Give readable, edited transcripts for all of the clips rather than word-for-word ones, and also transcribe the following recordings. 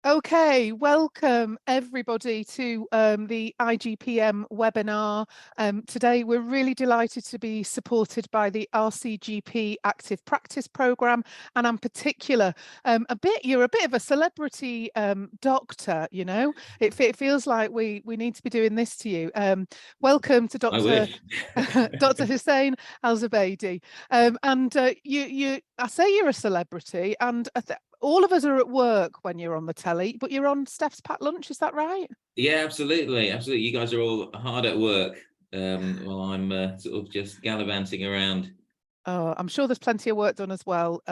Okay, welcome everybody to the IGPM webinar. Today we're really delighted to be supported by the RCGP Active Practice Programme, and in particular, you're a bit of a celebrity doctor, you know. It feels like we need to be doing this to you. Welcome to Dr. Dr. Hussain Al-Zubaidi. I say you're a celebrity, and all of us are at work when you're on the telly, but you're on Steph's Packed Lunch, is that right? Yeah, absolutely. Absolutely. You guys are all hard at work while I'm sort of just gallivanting around. Oh, I'm sure there's plenty of work done as well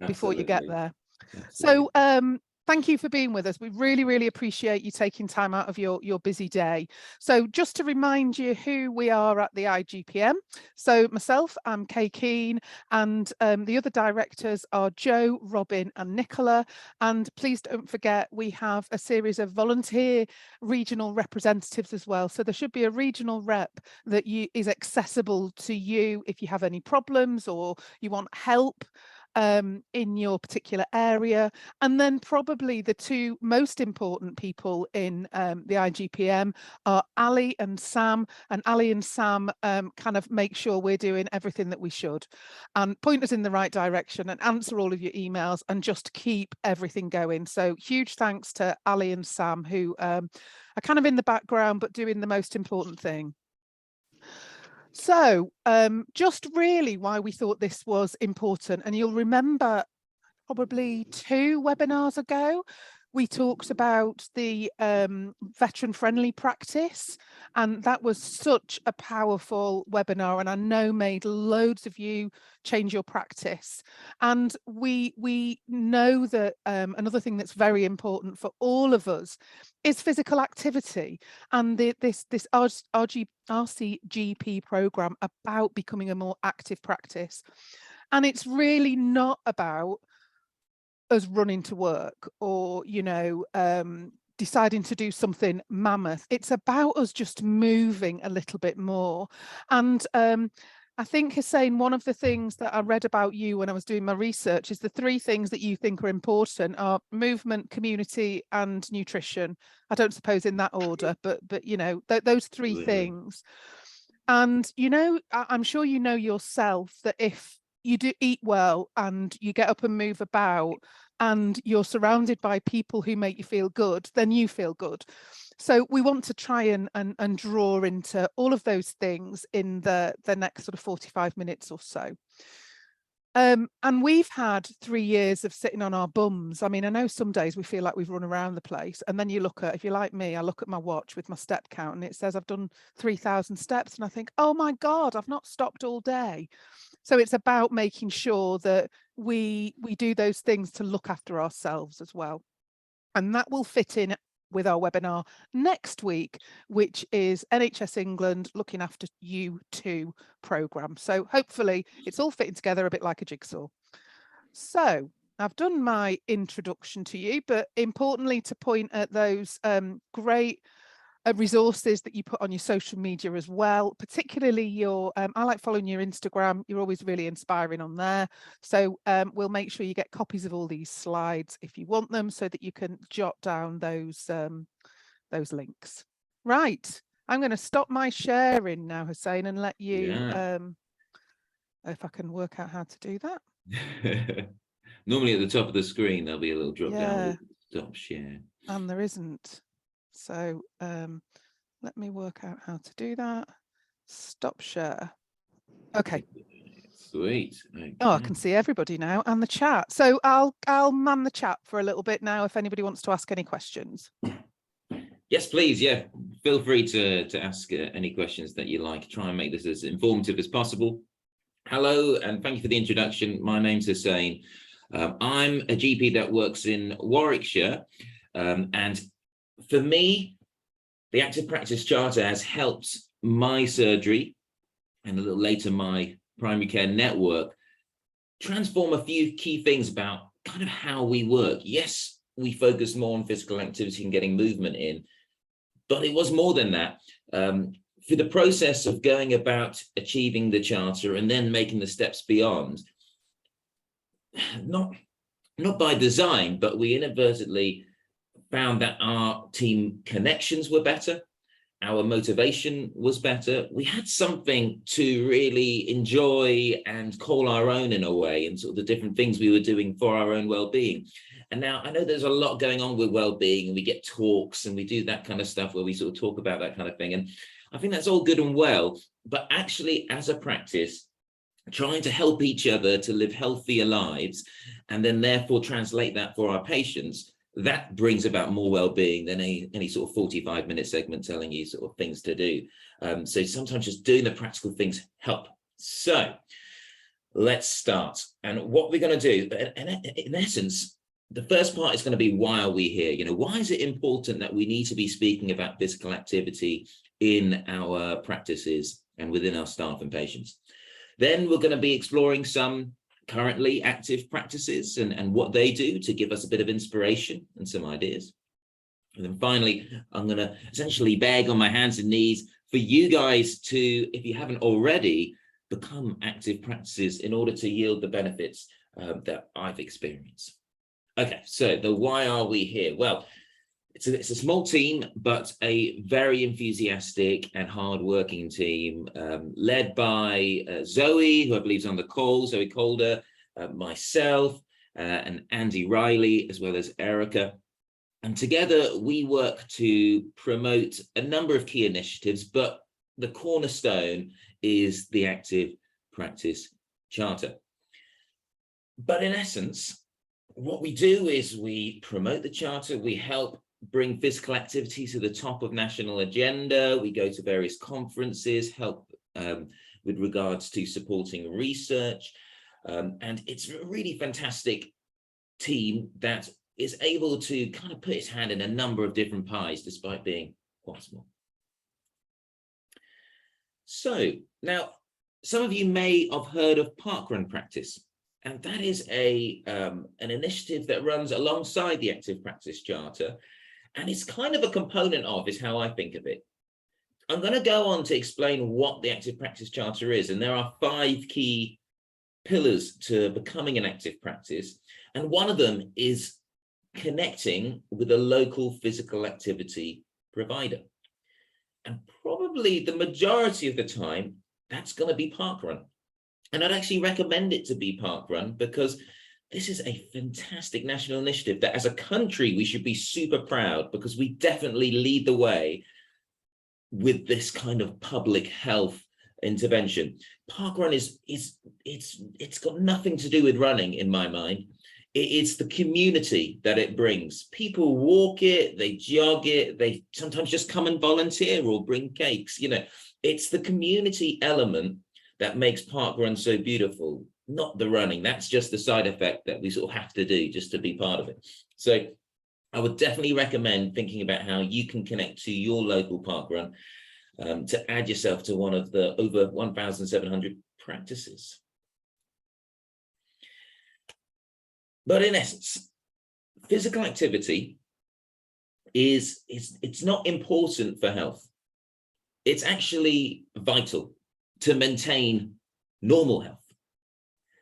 before you get there. Absolutely. So thank you for being with us. We really, really appreciate you taking time out of your busy day. So just to remind you who we are at the IGPM. So myself, I'm Kay Keane, and the other directors are Joe, Robin and Nicola. And please don't forget, we have a series of volunteer regional representatives as well. So there should be a regional rep that is accessible to you if you have any problems or you want help in your particular area. And then probably the two most important people in the IGPM are Ali and Sam, and Ali and Sam kind of make sure we're doing everything that we should and point us in the right direction and answer all of your emails and just keep everything going. So huge thanks to Ali and Sam, who are kind of in the background but doing the most important thing. So just really why we thought this was important, and you'll remember probably 2 webinars ago, we talked about the veteran-friendly practice, and that was such a powerful webinar, and I know made loads of you change your practice. And we know that another thing that's very important for all of us is physical activity, and this RCGP program about becoming a more active practice. And it's really not about us running to work or, you know, deciding to do something mammoth. It's about us just moving a little bit more. And I think, Hussain, one of the things that I read about you when I was doing my research is the 3 things that you think are important are movement, community and nutrition. I don't suppose in that order, but you know, those 3 things. And, you know, I'm sure you know yourself that if you do eat well and you get up and move about and you're surrounded by people who make you feel good, then you feel good. So we want to try and draw into all of those things in the next sort of 45 minutes or so. And we've had 3 years of sitting on our bums. I mean, I know some days we feel like we've run around the place, and then you look at, if you're like me, I look at my watch with my step count and it says I've done 3,000 steps, and I think, oh my God, I've not stopped all day. So it's about making sure that we do those things to look after ourselves as well. And that will fit in with our webinar next week, which is NHS England Looking After You Too programme. So hopefully it's all fitting together a bit like a jigsaw. So I've done my introduction to you, but importantly to point at those great resources that you put on your social media as well, particularly your, I like following your Instagram. You're always really inspiring on there. So we'll make sure you get copies of all these slides if you want them, so that you can jot down those links. Right, I'm going to stop my sharing now, Hussain, and let you, if I can work out how to do that. Normally at the top of the screen, there'll be a little drop down with stop share. And there isn't. So let me work out how to do that. Stop share. Okay. Sweet. Okay. Oh, I can see everybody now and the chat. So I'll man the chat for a little bit now if anybody wants to ask any questions. Yes, please. Yeah, feel free to ask any questions that you like. Try and make this as informative as possible. Hello, and thank you for the introduction. My name's Hussain. I'm a GP that works in Warwickshire, and for me, the Active Practice Charter has helped my surgery, and a little later my primary care network, transform a few key things about kind of how we work. Yes, we focus more on physical activity and getting movement in, but it was more than that. For the process of going about achieving the charter and then making the steps beyond, not by design, but we inadvertently found that our team connections were better. Our motivation was better. We had something to really enjoy and call our own in a way, and sort of the different things we were doing for our own well-being. And now I know there's a lot going on with well-being, and we get talks and we do that kind of stuff where we sort of talk about that kind of thing. And I think that's all good and well, but actually as a practice, trying to help each other to live healthier lives, and then therefore translate that for our patients, that brings about more well-being than any sort of 45-minute segment telling you sort of things to do. So sometimes just doing the practical things help. So let's start. And what we're going to do, in essence, the first part is going to be, why are we here? You know, why is it important that we need to be speaking about physical activity in our practices and within our staff and patients? Then we're going to be exploring some currently active practices and what they do to give us a bit of inspiration and some ideas. And then finally, I'm going to essentially beg on my hands and knees for you guys to, if you haven't already, become active practices in order to yield the benefits that I've experienced. Okay, so the why are we here? Well, it's a small team, but a very enthusiastic and hard-working team, led by Zoe, who I believe is on the call, Zoe Calder, myself, and Andy Riley, as well as Erica. And together we work to promote a number of key initiatives, but the cornerstone is the Active Practice Charter. But in essence, what we do is we promote the Charter, we help bring physical activity to the top of national agenda. We go to various conferences, help with regards to supporting research. And it's a really fantastic team that is able to kind of put its hand in a number of different pies, despite being quite small. So now, some of you may have heard of Parkrun Practice. And that is an initiative that runs alongside the Active Practice Charter. And it's kind of a component of, is how I think of it. I'm going to go on to explain what the Active Practice Charter is. And there are 5 key pillars to becoming an active practice. And one of them is connecting with a local physical activity provider. And probably the majority of the time, that's going to be Parkrun. And I'd actually recommend it to be Parkrun, because this is a fantastic national initiative that as a country, we should be super proud, because we definitely lead the way with this kind of public health intervention. Parkrun it's got nothing to do with running in my mind. It's the community that it brings. People walk it, they jog it, they sometimes just come and volunteer or bring cakes. You know, it's the community element that makes Parkrun so beautiful, not the running. That's just the side effect that we sort of have to do just to be part of it. So I would definitely recommend thinking about how you can connect to your local Parkrun to add yourself to one of the over 1,700 practices. But in essence, physical activity it's not important for health. It's actually vital to maintain normal health.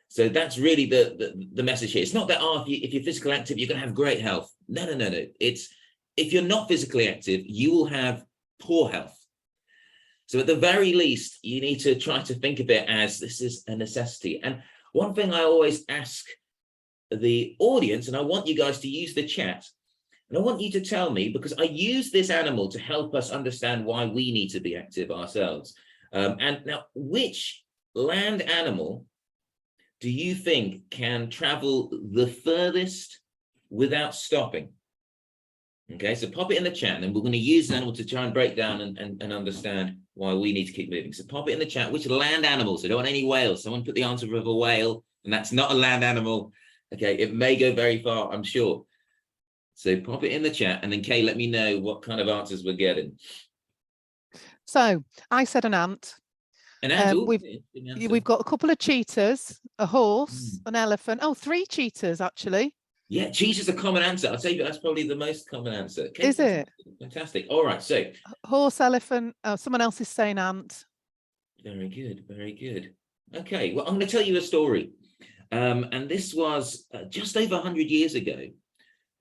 So that's really the message here. It's not that if you're physically active, you're going to have great health. No. It's if you're not physically active, you will have poor health. So at the very least, you need to try to think of it as this is a necessity. And one thing I always ask the audience, and I want you guys to use the chat, and I want you to tell me, because I use this animal to help us understand why we need to be active ourselves. And now, which land animal do you think can travel the furthest without stopping? Okay, so pop it in the chat, and we're going to use an animal to try and break down and understand why we need to keep moving. So pop it in the chat, which land animals? I don't want any whales. Someone put the answer of a whale, and that's not a land animal. Okay, it may go very far, I'm sure. So pop it in the chat, and then Kay, let me know what kind of answers we're getting. So I said an ant. An ant. We've got a couple of cheetahs, a horse, an elephant. Oh, 3 cheetahs actually. Yeah, cheetah's a common answer. I'll tell you, that's probably the most common answer. Okay, is it? Fantastic. All right, so horse, elephant. Oh, someone else is saying ant. Very good, very good. Okay, well, I'm going to tell you a story. And this was just over 100 years ago.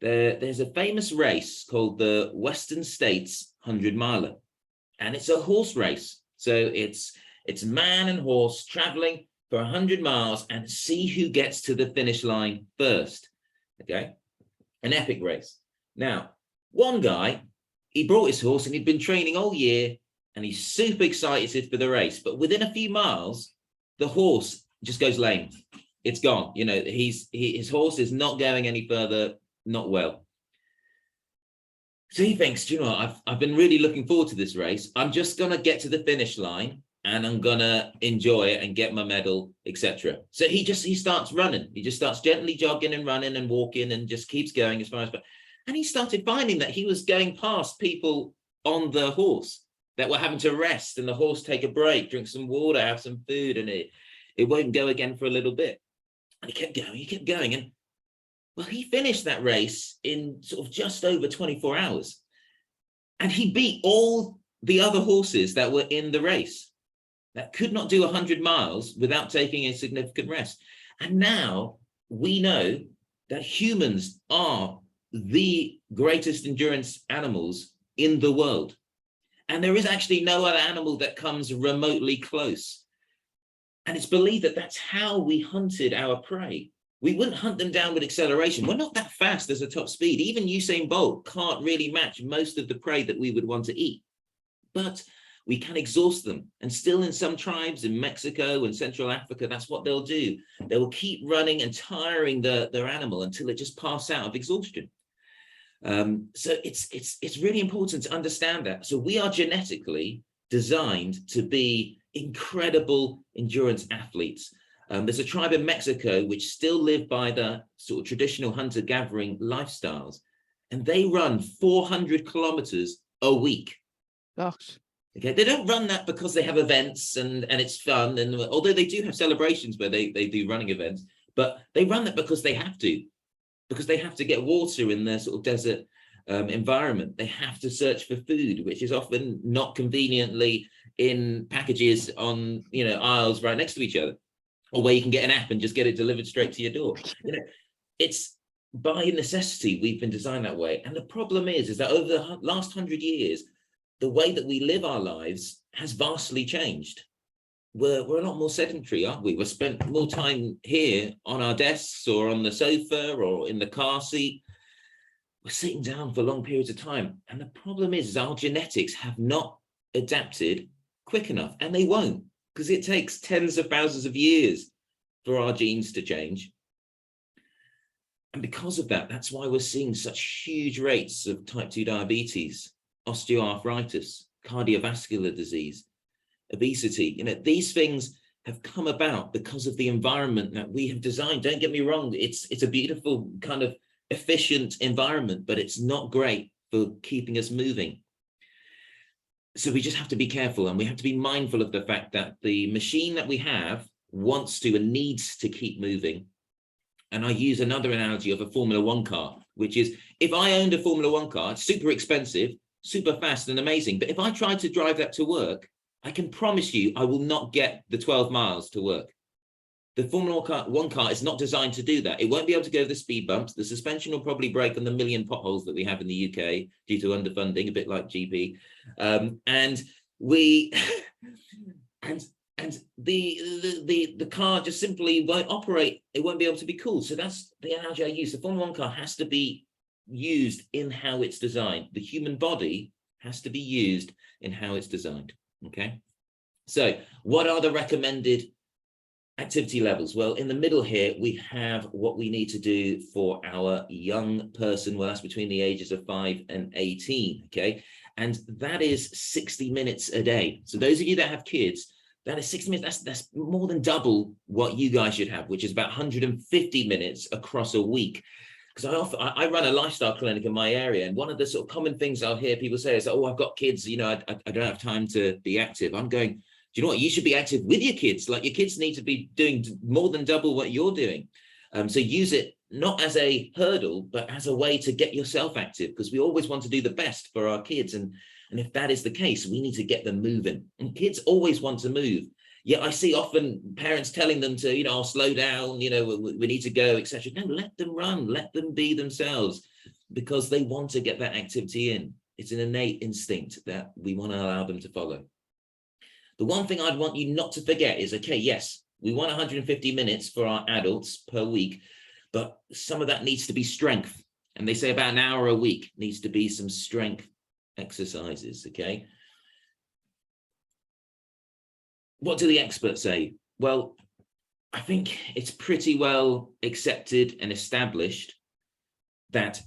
there's a famous race called the Western States 100 miler, and it's a horse race. So it's man and horse traveling for 100 miles and see who gets to the finish line first. Okay, an epic race. Now, one guy, he brought his horse and he'd been training all year and he's super excited for the race. But within a few miles, the horse just goes lame. It's gone. You know, his horse is not going any further, not well. So he thinks, do you know what, I've been really looking forward to this race. I'm just going to get to the finish line and I'm going to enjoy it and get my medal, etc. So he starts running. He just starts gently jogging and running and walking and just keeps going as far as, and he started finding that he was going past people on the horse that were having to rest, and the horse take a break, drink some water, have some food, and it won't go again for a little bit. And he kept going. And well, he finished that race in sort of just over 24 hours. And he beat all the other horses that were in the race that could not do 100 miles without taking a significant rest. And now we know that humans are the greatest endurance animals in the world. And there is actually no other animal that comes remotely close. And it's believed that that's how we hunted our prey. We wouldn't hunt them down with acceleration. We're not that fast as a top speed. Even Hussain Bolt can't really match most of the prey that we would want to eat. But we can exhaust them. And still in some tribes in Mexico and Central Africa, that's what they'll do. They will keep running and tiring their animal until it just passes out of exhaustion. So it's really important to understand that. So we are genetically designed to be incredible endurance athletes. There's a tribe in Mexico which still live by the sort of traditional hunter-gathering lifestyles, and they run 400 kilometers a week. Gosh. Okay, they don't run that because they have events and it's fun, and although they do have celebrations where they do running events, but they run that because they have to get water in their sort of desert environment. They have to search for food, which is often not conveniently in packages on, you know, aisles right next to each other, or where you can get an app and just get it delivered straight to your door. You know, it's by necessity we've been designed that way. And the problem is that over the last 100 years, the way that we live our lives has vastly changed. We're a lot more sedentary, aren't we? We're spent more time here on our desks or on the sofa or in the car seat. We're sitting down for long periods of time. And the problem is our genetics have not adapted quick enough, and they won't, because it takes tens of thousands of years for our genes to change. And because of that, that's why we're seeing such huge rates of type 2 diabetes, osteoarthritis, cardiovascular disease, obesity. You know, these things have come about because of the environment that we have designed. Don't get me wrong, it's a beautiful kind of efficient environment, but it's not great for keeping us moving. So we just have to be careful, and we have to be mindful of the fact that the machine that we have wants to and needs to keep moving. And I use another analogy of a Formula One car, which is, if I owned a Formula One car, it's super expensive, super fast and amazing, but if I tried to drive that to work, I can promise you I will not get the 12 miles to work. The Formula One car is not designed to do that. It won't be able to go the speed bumps. The suspension will probably break on the million potholes that we have in the UK due to underfunding, a bit like GP. And the car just simply won't operate. It won't be able to be cooled. So that's the analogy I use. The Formula One car has to be used in how it's designed. The human body has to be used in how it's designed. Okay. So what are the recommended activity levels? Well, in the middle here, we have what we need to do for our young person. Well, that's between the ages of 5 and 18. Okay. And that is 60 minutes a day. So those of you that have kids, that is 60 minutes. That's more than double what you guys should have, which is about 150 minutes across a week. Because I run a lifestyle clinic in my area, and one of the sort of common things I'll hear people say is, oh, I've got kids, you know, I don't have time to be active. I'm going, do you know what? You should be active with your kids. Like, your kids need to be doing more than double what you're doing. So use it not as a hurdle, but as a way to get yourself active, because we always want to do the best for our kids. And if that is the case, we need to get them moving. And kids always want to move. Yet I see often parents telling them to, you know, slow down, you know, we need to go, etc. No, let them run, let them be themselves. because they want to get that activity in. It's an innate instinct that we want to allow them to follow. The one thing I'd want you not to forget is, okay, yes, we want 150 minutes for our adults per week, but some of that needs to be strength. And they say about an hour a week needs to be some strength exercises, okay? What do the experts say? Well, I think it's pretty well accepted and established that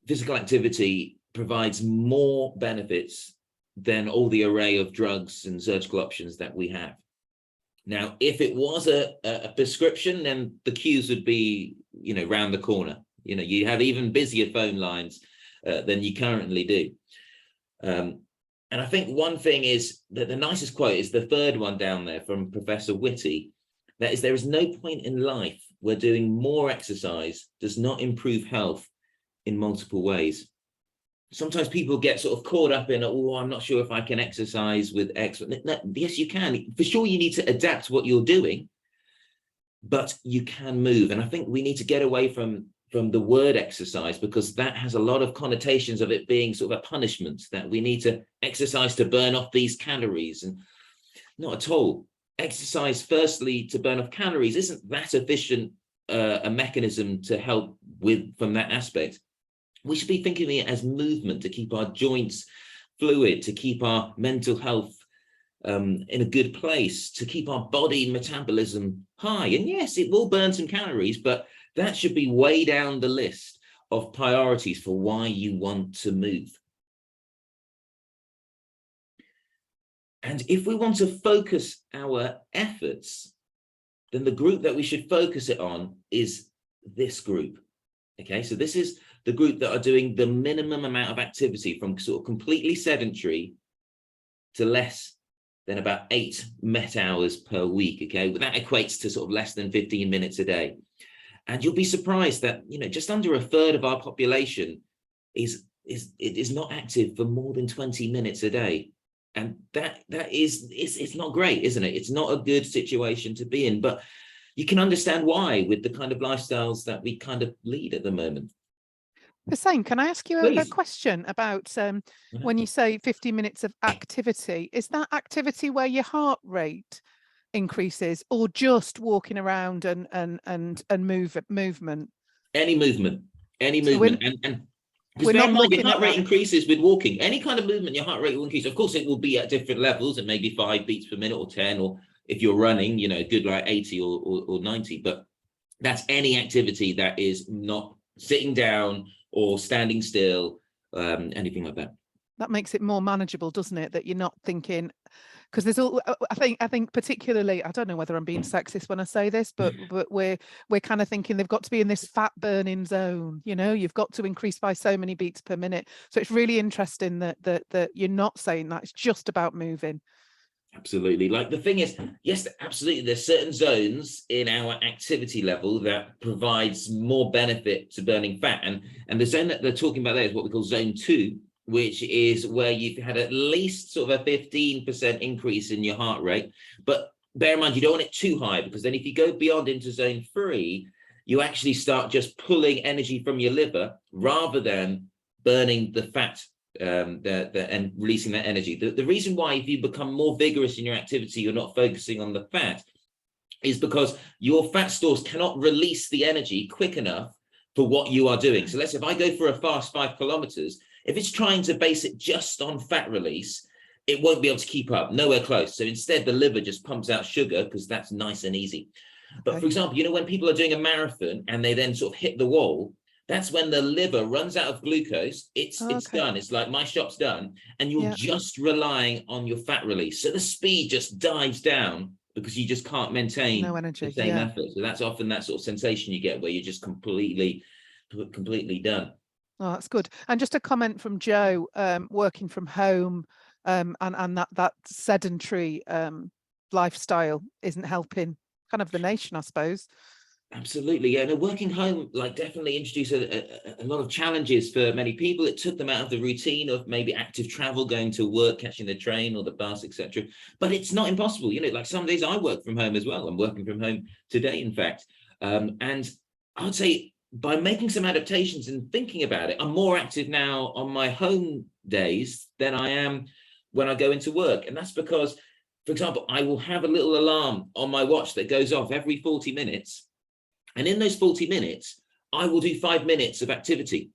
physical activity provides more benefits than all the array of drugs and surgical options that we have. Now, if it was a prescription, then the queues would be, you know, round the corner. You know, you have even busier phone lines than you currently do. And I think one thing is that the nicest quote is the third one down there from Professor Whitty. That is, there is no point in life where doing more exercise does not improve health in multiple ways. Sometimes people get sort of caught up in, oh, I'm not sure if I can exercise with X. No, yes, you can. For sure, you need to adapt what you're doing, but you can move. And I think we need to get away from the word exercise, because that has a lot of connotations of it being sort of a punishment, that we need to exercise to burn off these calories. And not at all. Exercise, firstly, to burn off calories isn't that efficient a mechanism to help from that aspect. We should be thinking of it as movement to keep our joints fluid, to keep our mental health in a good place, to keep our body metabolism high. And yes, it will burn some calories, but that should be way down the list of priorities for why you want to move. And if we want to focus our efforts, then the group that we should focus it on is this group. Okay, so this is the group that are doing the minimum amount of activity, from sort of completely sedentary to less than about 8 Met hours per week. Okay, well, that equates to sort of less than 15 minutes a day. And you'll be surprised that, you know, just under a third of our population is not active for more than 20 minutes a day. And it's not great, isn't it? It's not a good situation to be in, but you can understand why with the kind of lifestyles that we kind of lead at the moment. Hussain, can I ask you a question about when you say 50 minutes of activity, is that activity where your heart rate increases, or just walking around and movement? Any movement. And because bear in mind, your heart rate increases with walking. Any kind of movement, your heart rate will increase. Of course, it will be at different levels, and maybe 5 beats per minute or 10, or if you're running, you know, good like 80 or 90. But that's any activity that is not sitting down or standing still, anything like that. That makes it more manageable, doesn't it? That you're not thinking, because there's all, I think particularly, I don't know whether I'm being sexist when I say this, but we're kind of thinking they've got to be in this fat burning zone. You know, you've got to increase by so many beats per minute. So it's really interesting that you're not saying that. It's just about moving. Absolutely. Like, the thing is, yes, absolutely, there's certain zones in our activity level that provides more benefit to burning fat, and the zone that they're talking about there is what we call zone 2, which is where you've had at least sort of a 15% increase in your heart rate. But bear in mind, you don't want it too high, because then if you go beyond into zone 3, you actually start just pulling energy from your liver rather than burning the fat and releasing that energy. The reason why, if you become more vigorous in your activity, you're not focusing on the fat, is because your fat stores cannot release the energy quick enough for what you are doing. So let's say if I go for a fast 5 kilometers, if it's trying to base it just on fat release, it won't be able to keep up, nowhere close. So instead, the liver just pumps out sugar, because that's nice and easy. But for example, you know, when people are doing a marathon and they then sort of hit the wall, that's when the liver runs out of glucose. It's done. It's like, my shop's done. And you're just relying on your fat release. So the speed just dives down, because you just can't maintain the same effort. So that's often that sort of sensation you get where you're just completely done. Oh, that's good. And just a comment from Joe, working from home, and that sedentary lifestyle isn't helping kind of the nation, I suppose. Absolutely, yeah. And working home, like, definitely introduced a lot of challenges for many people. It took them out of the routine of maybe active travel, going to work, catching the train or the bus, etc. But it's not impossible. You know, like, some days I work from home as well. I'm working from home today, in fact. And I would say by making some adaptations and thinking about it, I'm more active now on my home days than I am when I go into work. And that's because, for example, I will have a little alarm on my watch that goes off every 40 minutes. And in those 40 minutes, I will do 5 minutes of activity.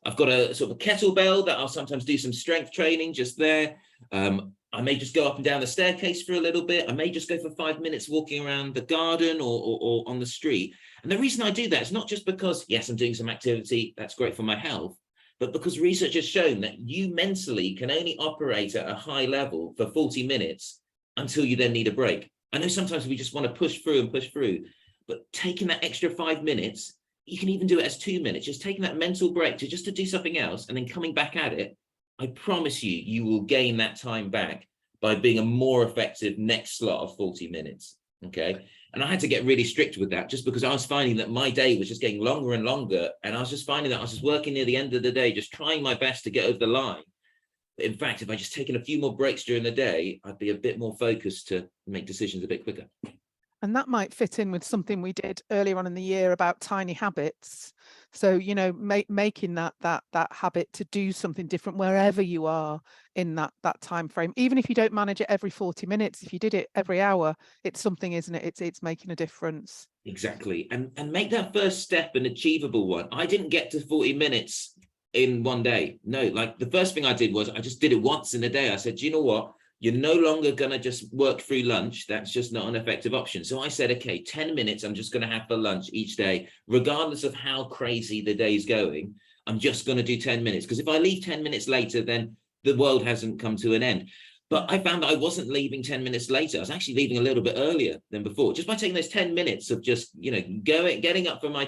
I've got a sort of a kettlebell that I'll sometimes do some strength training just there. I may just go up and down the staircase for a little bit. I may just go for 5 minutes walking around the garden or on the street. And the reason I do that is not just because, yes, I'm doing some activity, that's great for my health, but because research has shown that you mentally can only operate at a high level for 40 minutes until you then need a break. I know sometimes we just want to push through, but taking that extra 5 minutes, you can even do it as 2 minutes, just taking that mental break to do something else and then coming back at it. I promise you, you will gain that time back by being a more effective next slot of 40 minutes. Okay. And I had to get really strict with that just because I was finding that my day was just getting longer and longer. And I was just finding that I was just working near the end of the day, just trying my best to get over the line. But in fact, if I just taken a few more breaks during the day, I'd be a bit more focused to make decisions a bit quicker. And that might fit in with something we did earlier on in the year about tiny habits. So, you know, making that habit to do something different wherever you are in that time frame. Even if you don't manage it every 40 minutes, if you did it every hour, it's something, isn't it? It's making a difference. Exactly. And make that first step an achievable one. I didn't get to 40 minutes in one day. No, like the first thing I did was I just did it once in a day. I said, do you know what? You're no longer going to just work through lunch. That's just not an effective option. So I said, okay, 10 minutes I'm just going to have for lunch each day, regardless of how crazy the day's going. I'm just going to do 10 minutes. Because if I leave 10 minutes later, then the world hasn't come to an end. But I found that I wasn't leaving 10 minutes later. I was actually leaving a little bit earlier than before, just by taking those 10 minutes of just, you know, getting up from my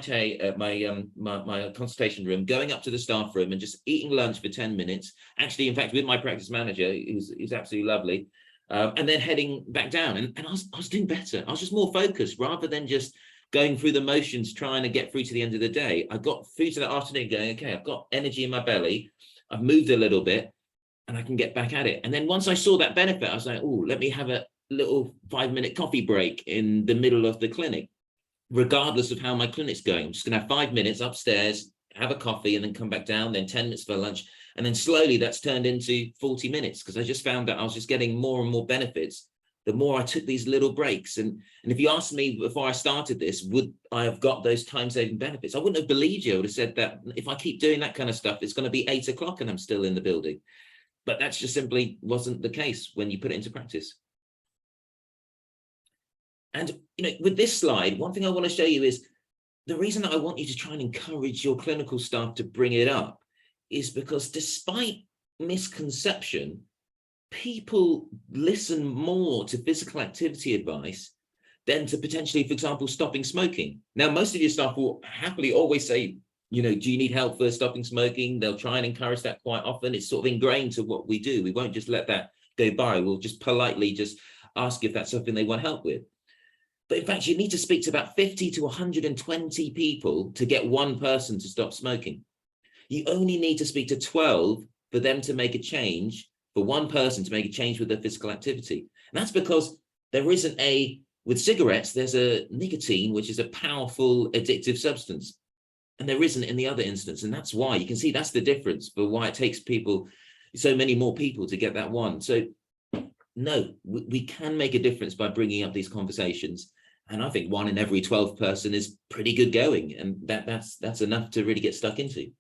my consultation room, going up to the staff room and just eating lunch for 10 minutes. Actually, in fact, with my practice manager, who's absolutely lovely, and then heading back down. And I was doing better. I was just more focused rather than just going through the motions, trying to get through to the end of the day. I got through to that afternoon going, okay, I've got energy in my belly. I've moved a little bit. And I can get back at it. And then once I saw that benefit, I was like, oh, let me have a little 5-minute coffee break in the middle of the clinic, regardless of how my clinic's going. I'm just gonna have 5 minutes upstairs, have a coffee and then come back down, then 10 minutes for lunch. And then slowly that's turned into 40 minutes because I just found that I was just getting more and more benefits the more I took these little breaks. And if you asked me before I started this, would I have got those time-saving benefits? I wouldn't have believed you. I would have said that if I keep doing that kind of stuff, it's gonna be 8 o'clock and I'm still in the building. But that's just simply wasn't the case when you put it into practice. And you know, with this slide, one thing I want to show you is the reason that I want you to try and encourage your clinical staff to bring it up is because despite misconception, people listen more to physical activity advice than to potentially, for example, stopping smoking. Now, most of your staff will happily always say, you know, do you need help for stopping smoking? They'll try and encourage that quite often. It's sort of ingrained to what we do. We won't just let that go by. We'll just politely just ask if that's something they want help with. But in fact, you need to speak to about 50 to 120 people to get one person to stop smoking. You only need to speak to 12 for them to make a change, for one person to make a change with their physical activity. And that's because there isn't with cigarettes, there's a nicotine, which is a powerful addictive substance. And there isn't in the other instance. And that's why you can see that's the difference for why it takes people, so many more people to get that one. So no, we can make a difference by bringing up these conversations. And I think 1 in every 12 person is pretty good going. And that's enough to really get stuck into.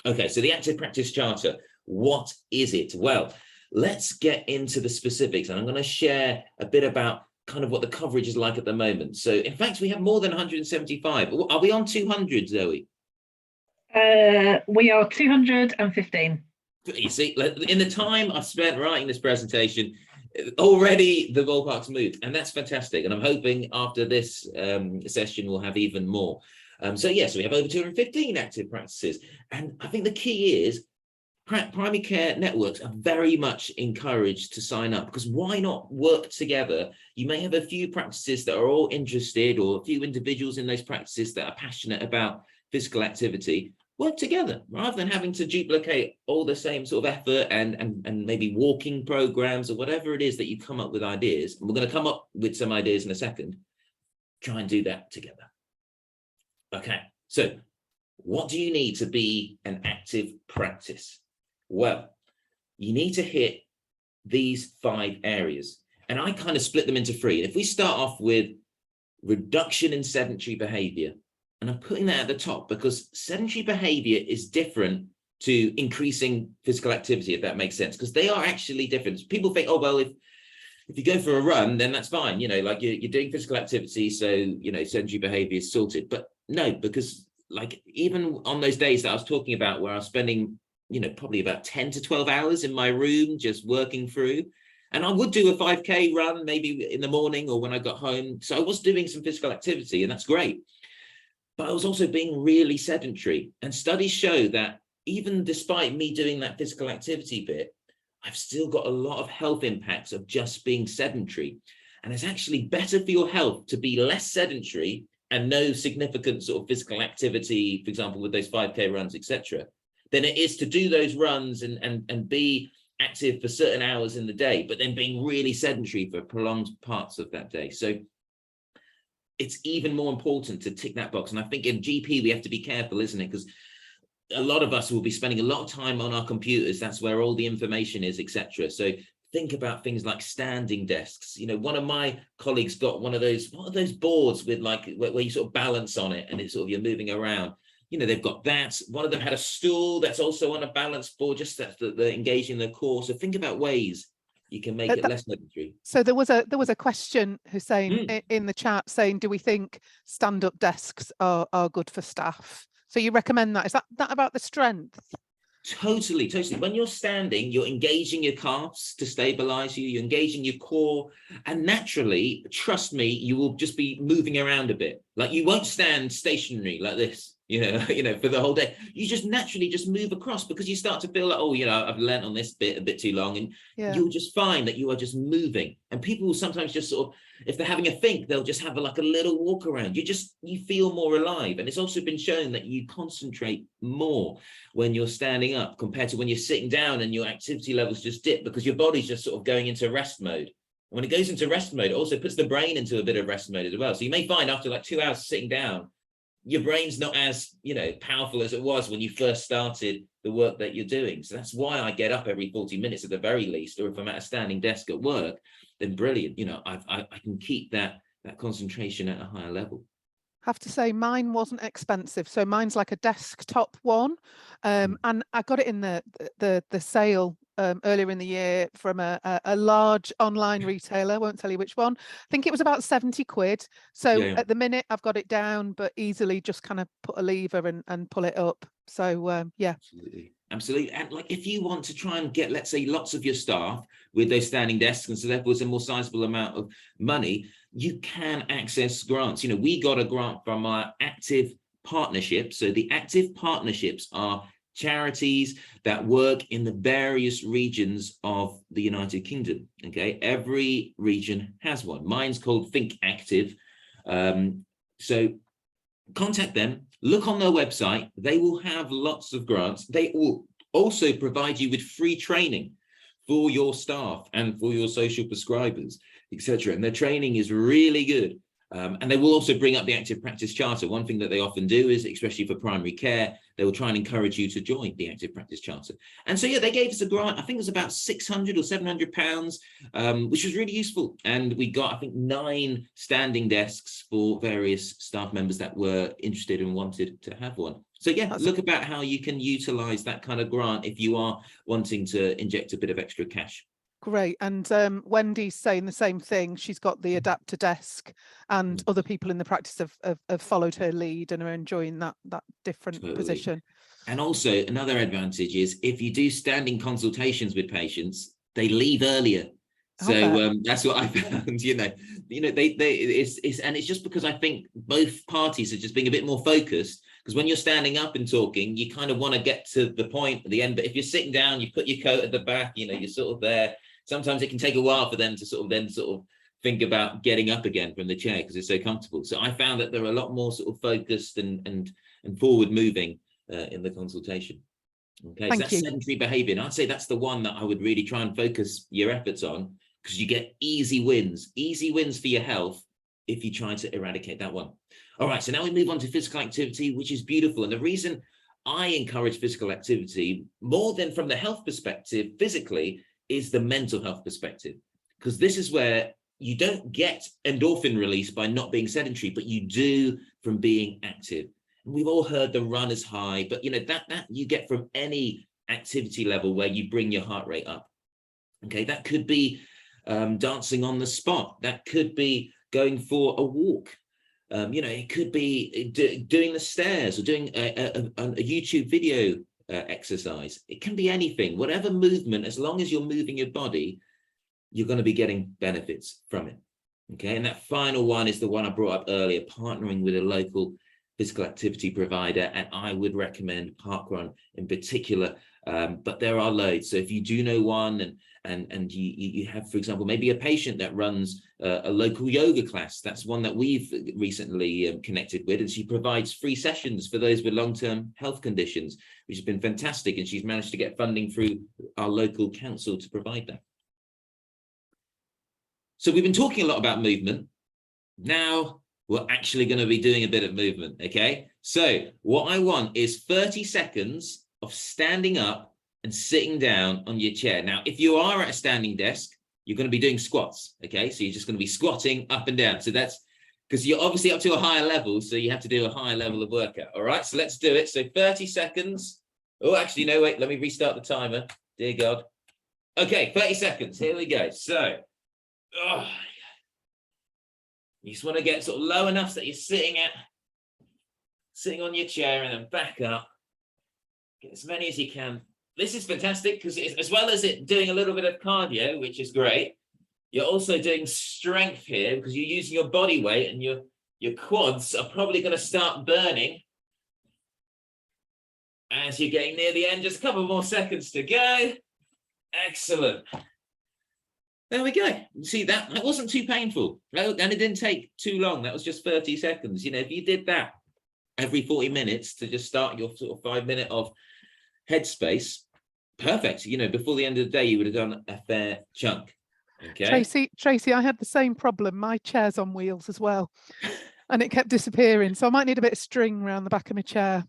Okay, so the Active Practice Charter, what is it? Well, let's get into the specifics. And I'm going to share a bit about kind of what the coverage is like at the moment. So in fact, we have more than 175. Are we on 200, Zoe? We are 215. You see, in the time I've spent writing this presentation, already the ballpark's moved, and that's fantastic. And I'm hoping after this session, we'll have even more. So yes, we have over 215 active practices. And I think the key is primary care networks are very much encouraged to sign up, because why not work together? You may have a few practices that are all interested, or a few individuals in those practices that are passionate about physical activity. Work together rather than having to duplicate all the same sort of effort and maybe walking programs or whatever it is that you come up with ideas. And we're going to come up with some ideas in a second. Try and do that together. Okay, so what do you need to be an active practice? Well, you need to hit these 5 areas, and I kind of split them into 3. If we start off with reduction in sedentary behavior, and I'm putting that at the top because sedentary behavior is different to increasing physical activity, if that makes sense, because they are actually different. People think, oh, well, if you go for a run, then that's fine, you know, like you're doing physical activity, so, you know, sedentary behavior is sorted. But no, because like even on those days that I was talking about where I was spending, you know, probably about 10 to 12 hours in my room just working through, and I would do a 5K run maybe in the morning or when I got home. So I was doing some physical activity, and that's great. But I was also being really sedentary. And studies show that even despite me doing that physical activity bit, I've still got a lot of health impacts of just being sedentary. And it's actually better for your health to be less sedentary and no significant sort of physical activity, for example, with those 5K runs, etc., than it is to do those runs and be active for certain hours in the day, but then being really sedentary for prolonged parts of that day. So it's even more important to tick that box. And I think in GP, we have to be careful, isn't it? Because a lot of us will be spending a lot of time on our computers. That's where all the information is, etc. So think about things like standing desks. You know, one of my colleagues got one of those boards with like where you sort of balance on it and it's sort of you're moving around. You know, they've got that. One of them had a stool that's also on a balance board, just that they're engaging the core. So think about ways you can make it less sedentary. So there was a question, Hussain, in the chat saying, do we think stand-up desks are good for staff? So you recommend that? Is that about the strength? Totally. When you're standing, you're engaging your calves to stabilize you, you're engaging your core, and naturally, trust me, you will just be moving around a bit. Like you won't stand stationary like this, you know, for the whole day. You just naturally just move across because you start to feel like, oh, you know, I've learnt on this bit a bit too long, and you'll just find that you are just moving. And people will sometimes just sort of, if they're having a think, they'll just have like a little walk around. You feel more alive. And it's also been shown that you concentrate more when you're standing up compared to when you're sitting down and your activity levels just dip because your body's just sort of going into rest mode. And when it goes into rest mode, it also puts the brain into a bit of rest mode as well. So you may find after like 2 hours sitting down, your brain's not as, you know, powerful as it was when you first started the work that you're doing. So that's why I get up every 40 minutes at the very least, or if I'm at a standing desk at work, then brilliant. You know, I can keep that concentration at a higher level. Have to say mine wasn't expensive, so mine's like a desktop one, and I got it in the sale earlier in the year from a large online retailer. Won't tell you which one. I think it was about 70 quid. So at the minute I've got it down, but easily just kind of put a lever and pull it up. So yeah. Absolutely. And like if you want to try and get, let's say, lots of your staff with those standing desks, and so therefore it's a more sizable amount of money, you can access grants. You know, we got a grant from our active partnerships. So the active partnerships are charities that work in the various regions of the United Kingdom. Okay, every region has one. Mine's called Think Active. So contact them, look on their website. They will have lots of grants. They will also provide you with free training for your staff and for your social prescribers, etc. And their training is really good. And they will also bring up the Active Practice Charter. One thing that they often do is, especially for primary care, they will try and encourage you to join the Active Practice Charter. And so, yeah, they gave us a grant. I think it was about £600 or £700, which was really useful. And we got, I think, 9 standing desks for various staff members that were interested and wanted to have one. So, yeah, look about how you can utilize that kind of grant if you are wanting to inject a bit of extra cash. Great. And Wendy's saying the same thing. She's got the adapter desk, and other people in the practice have followed her lead and are enjoying that different position. And also another advantage is if you do standing consultations with patients, they leave earlier. So that's what I found. You know, it's just because I think both parties are just being a bit more focused. Because when you're standing up and talking, you kind of want to get to the point at the end. But if you're sitting down, you put your coat at the back, you know, you're sort of there. Sometimes it can take a while for them to sort of think about getting up again from the chair because it's so comfortable. So I found that they're a lot more sort of focused and forward moving in the consultation. Okay, so that's sedentary behavior. And I'd say that's the one that I would really try and focus your efforts on, because you get easy wins for your health if you try to eradicate that one. All right, so now we move on to physical activity, which is beautiful. And the reason I encourage physical activity more than from the health perspective physically is the mental health perspective, because this is where you don't get endorphin release by not being sedentary, but you do from being active. And we've all heard the runner's high, but you know that you get from any activity level where you bring your heart rate up. Okay, that could be dancing on the spot. That could be going for a walk. You know, it could be doing the stairs or doing a YouTube video exercise. It can be anything, whatever movement, as long as you're moving your body, you're going to be getting benefits from it. Okay, and that final one is the one I brought up earlier, partnering with a local physical activity provider, and I would recommend Parkrun in particular, but there are loads. So if you do know one and you have, for example, maybe a patient that runs a local yoga class, that's one that we've recently connected with, and she provides free sessions for those with long-term health conditions, which has been fantastic, and she's managed to get funding through our local council to provide that. So we've been talking a lot about movement. Now we're actually going to be doing a bit of movement, okay? So what I want is 30 seconds of standing up and sitting down on your chair. Now, if you are at a standing desk, you're going to be doing squats, okay? So you're just going to be squatting up and down. So that's because you're obviously up to a higher level, so you have to do a higher level of workout, all right? So let's do it. So 30 seconds. Oh, actually, no, wait, let me restart the timer. Dear God. Okay, 30 seconds. Here we go. So, you just want to get sort of low enough that you're sitting on your chair and then back up. Get as many as you can. This is fantastic because as well as it doing a little bit of cardio, which is great, you're also doing strength here because you're using your body weight, and your quads are probably going to start burning as you're getting near the end. Just a couple more seconds to go. Excellent. There we go. See, that wasn't too painful, and it didn't take too long. That was just 30 seconds. You know, if you did that every 40 minutes to just start your sort of 5 minute of headspace, perfect. You know, before the end of the day, you would have done a fair chunk. Okay. Tracy, I had the same problem. My chair's on wheels as well, and it kept disappearing. So I might need a bit of string around the back of my chair.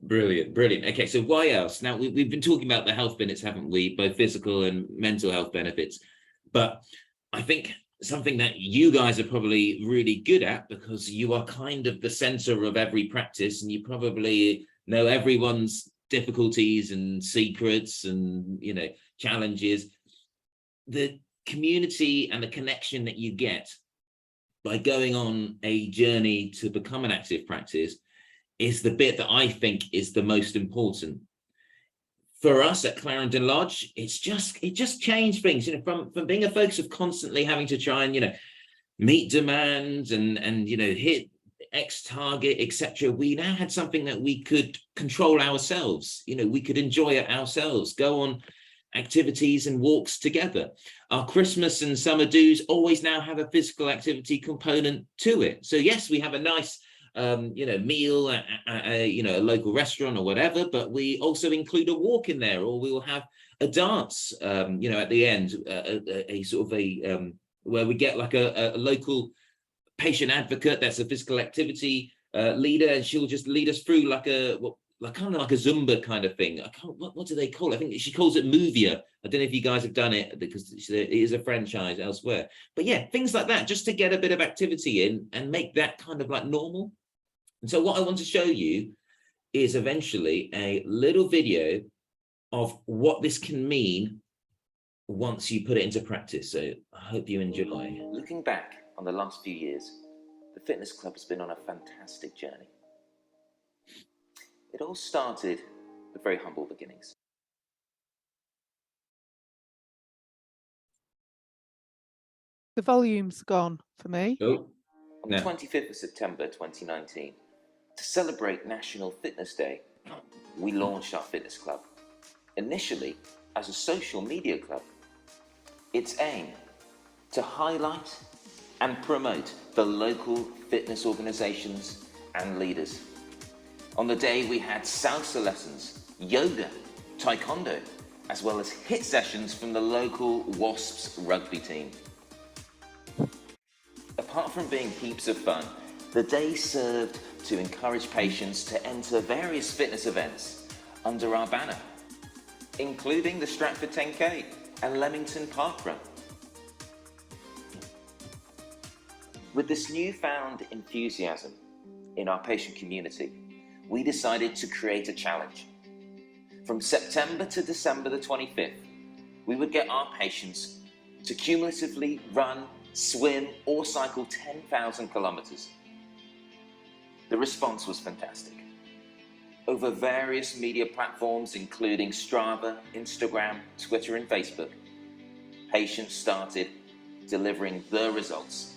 Brilliant. Okay, so why else? Now, we've been talking about the health benefits, haven't we? Both physical and mental health benefits. But I think something that you guys are probably really good at, because you are kind of the center of every practice, and you probably know everyone's difficulties and secrets and, you know, challenges. The community and the connection that you get by going on a journey to become an active practice is the bit that I think is the most important. For us at Clarendon Lodge, it just changed things, you know, from being a focus of constantly having to try and, you know, meet demands and you know, hit X target, etc. We now had something that we could control ourselves. You know, we could enjoy it ourselves, go on activities and walks together. Our Christmas and summer do's always now have a physical activity component to it. So yes, we have a nice you know, meal at you know, a local restaurant or whatever, but we also include a walk in there, or we will have a dance you know, at the end, a sort of a where we get like a local patient advocate that's a physical activity leader, and she'll just lead us through like kind of like a Zumba kind of thing. What do they call it? I think she calls it Behaviour. I don't know if you guys have done it, because it is a franchise elsewhere. But yeah, things like that, just to get a bit of activity in and make that kind of like normal. And so what I want to show you is eventually a little video of what this can mean once you put it into practice. So I hope you enjoy. Looking back on the last few years, the fitness club has been on a fantastic journey. It all started with very humble beginnings. The volume's gone for me. Oh, On the 25th of September 2019, to celebrate National Fitness Day, we launched our fitness club, initially as a social media club. Its aim, to highlight and promote the local fitness organisations and leaders. On the day we had salsa lessons, yoga, taekwondo, as well as HIIT sessions from the local Wasps rugby team. apart from being heaps of fun, the day served to encourage patients to enter various fitness events under our banner, including the Stratford 10K and Leamington Park Run. With this newfound enthusiasm in our patient community, we decided to create a challenge. From September to December the 25th, we would get our patients to cumulatively run, swim, or cycle 10,000 kilometers. The response was fantastic. Over various media platforms, including Strava, Instagram, Twitter, and Facebook, patients started delivering the results,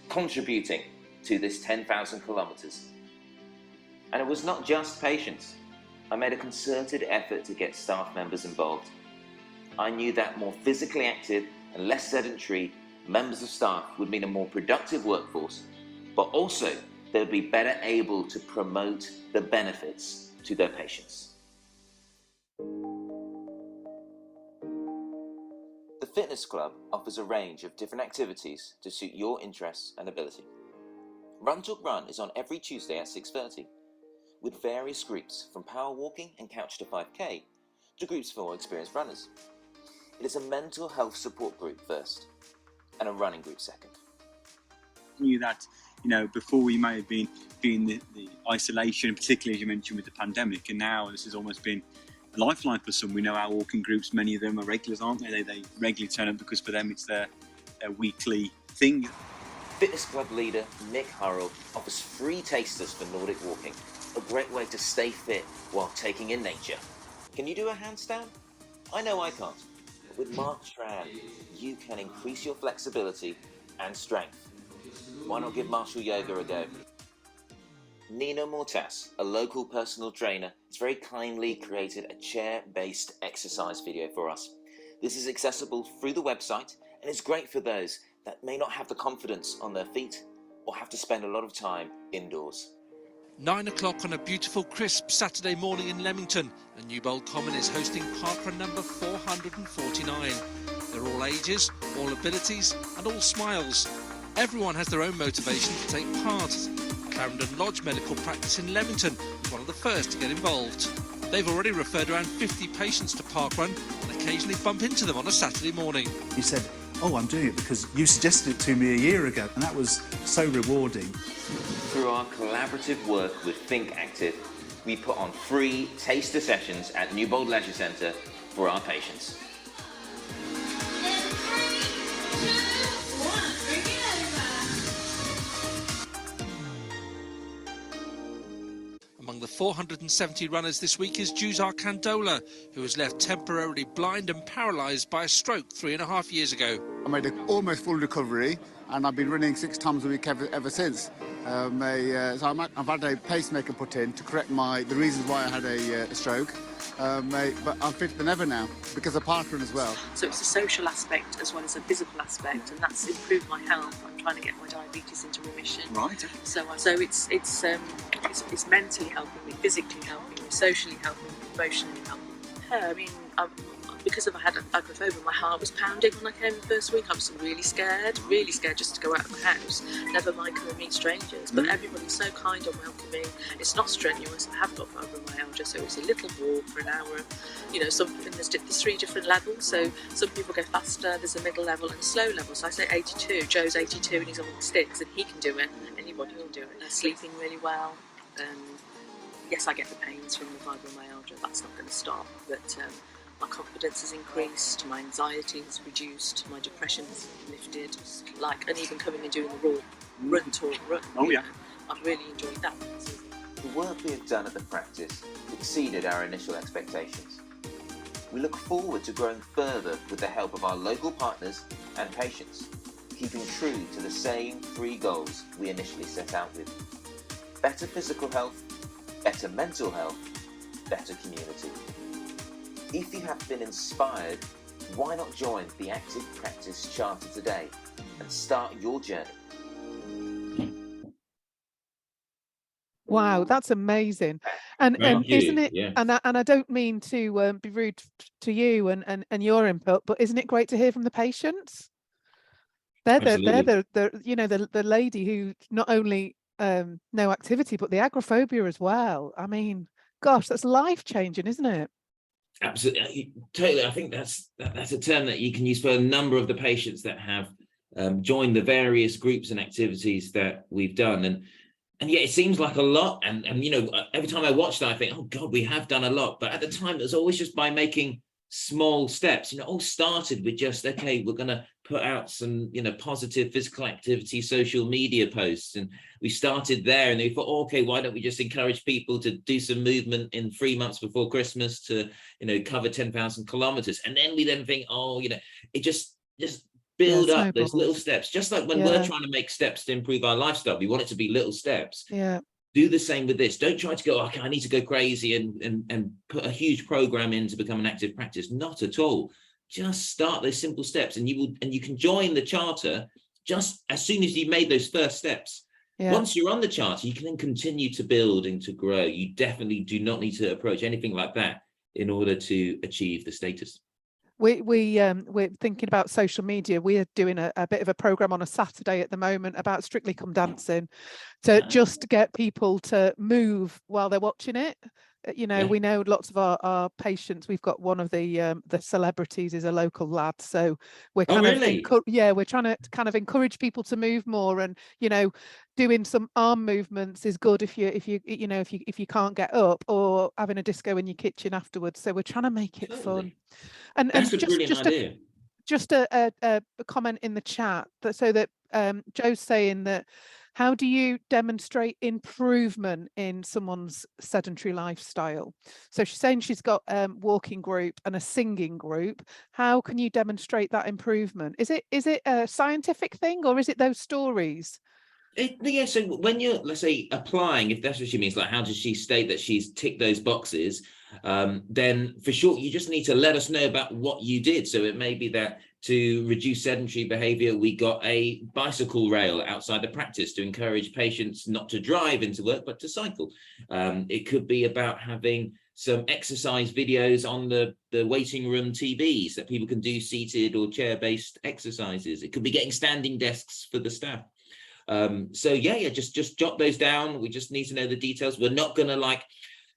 contributing to this 10,000 kilometers. And it was not just patients. I made a concerted effort to get staff members involved. I knew that more physically active and less sedentary members of staff would mean a more productive workforce, but also they would be better able to promote the benefits to their patients. The Fitness Club offers a range of different activities to suit your interests and ability. Run Talk Run is on every Tuesday at 6:30, with various groups from power walking and couch to 5K to groups for experienced runners. It is a mental health support group first and a running group second. Knew that, before we may have been doing the isolation, particularly as you mentioned with the pandemic, and now this has almost been a lifeline for some. We know our walking groups, many of them are regulars, aren't they? They regularly turn up because for them it's their weekly thing. Fitness Club leader Nick Hurrell offers free tasters for Nordic walking, a great way to stay fit while taking in nature. Can you do a handstand? I know I can't. But with Mark Tran, you can increase your flexibility and strength. Why not give martial yoga a go? Nina Mortas, a local personal trainer, has very kindly created a chair-based exercise video for us. This is accessible through the website and is great for those that may not have the confidence on their feet or have to spend a lot of time indoors. 9 o'clock on a beautiful, crisp Saturday morning in Leamington, and Newbold Common is hosting parkrun number 449. They're all ages, all abilities, and all smiles. Everyone has their own motivation to take part. Clarendon Lodge Medical Practice in Leamington is one of the first to get involved. They've already referred around 50 patients to parkrun and occasionally bump into them on a Saturday morning. You said, "Oh, I'm doing it because you suggested it to me a year ago," and that was so rewarding. Through our collaborative work with Think Active, we put on free taster sessions at Newbold Leisure Centre for our patients. Among the 470 runners this week is Juzar Kandola, who was left temporarily blind and paralysed by a stroke 3.5 years ago. I made an almost full recovery, and I've been running 6 times a week ever since. So I've had a pacemaker put in to correct the reasons why I had a stroke. But I'm fitter than ever now because of parkrun as well. So it's a social aspect as well as a physical aspect, and that's improved my health. I'm trying to get my diabetes into remission. Right. So it's mentally helping me, physically helping me, socially helping me, emotionally helping me. Yeah, I mean, because I had agoraphobia, my heart was pounding when I came the first week. I was really scared just to go out of the house, never mind come and meet strangers. But everybody's so kind and welcoming. It's not strenuous. I have got fibromyalgia, so it's a little walk for an hour. There's 3 different levels. So some people go faster, there's a middle level and a slow level. So I say 82. Joe's 82 and he's on sticks and he can do it. Anybody will do it. Sleeping really well. Yes, I get the pains from the fibromyalgia. That's not going to stop. But my confidence has increased, my anxiety has reduced, my depression has lifted, and even coming and doing the run talk run. Oh yeah. I've really enjoyed that. The work we have done at the practice exceeded our initial expectations. We look forward to growing further with the help of our local partners and patients, keeping true to the same 3 goals we initially set out with: better physical health, better mental health, better community. If you have been inspired, why not join the Active Practice Charter today and start your journey? Wow, that's amazing. And isn't it, Yeah. and I don't mean to be rude to you and your input, but isn't it great to hear from the patients? They're Absolutely. the lady who not only no activity, but the agoraphobia as well. I mean, gosh, that's life changing, isn't it? Absolutely, totally. I think that's a term that you can use for a number of the patients that have joined the various groups and activities that we've done. And yeah, it seems like a lot. And every time I watch that, I think, oh God, we have done a lot. But at the time, it was always just by making small steps. All started with just, okay, we're going to put out some, positive physical activity, social media posts. And we started there, and we thought, oh, okay, why don't we just encourage people to do some movement in 3 months before Christmas to, cover 10,000 kilometers. And then we think, oh, it just build up those little steps, just like when we're trying to make steps to improve our lifestyle. We want it to be little steps. Yeah. Do the same with this. Don't try to go, okay, I need to go crazy and put a huge program in to become an active practice. Not at all. Just start those simple steps, and you can join the charter just as soon as you've made those first steps. Yeah. Once you're on the charter, you can then continue to build and to grow. You definitely do not need to approach anything like that in order to achieve the status. We're thinking about social media. We're doing a bit of a program on a Saturday at the moment about Strictly Come Dancing, to just get people to move while they're watching it. We know lots of our patients. We've got one of the celebrities is a local lad, so we're kind of we're trying to kind of encourage people to move more, and doing some arm movements is good if you can't get up, or having a disco in your kitchen afterwards. So we're trying to make it fun. And that's a brilliant idea. Just a comment in the chat that Joe's saying that, how do you demonstrate improvement in someone's sedentary lifestyle? So she's saying she's got a walking group and a singing group. How can you demonstrate that improvement? Is it a scientific thing, or is it those stories? So when you're, let's say, applying, if that's what she means, like how does she state that she's ticked those boxes, then for sure you just need to let us know about what you did. So it may be that to reduce sedentary behavior, we got a bicycle rail outside the practice to encourage patients not to drive into work but to cycle. It could be about having some exercise videos on the waiting room TVs that people can do seated or chair-based exercises. It could be getting standing desks for the staff. Just jot those down. We just need to know the details. We're not going to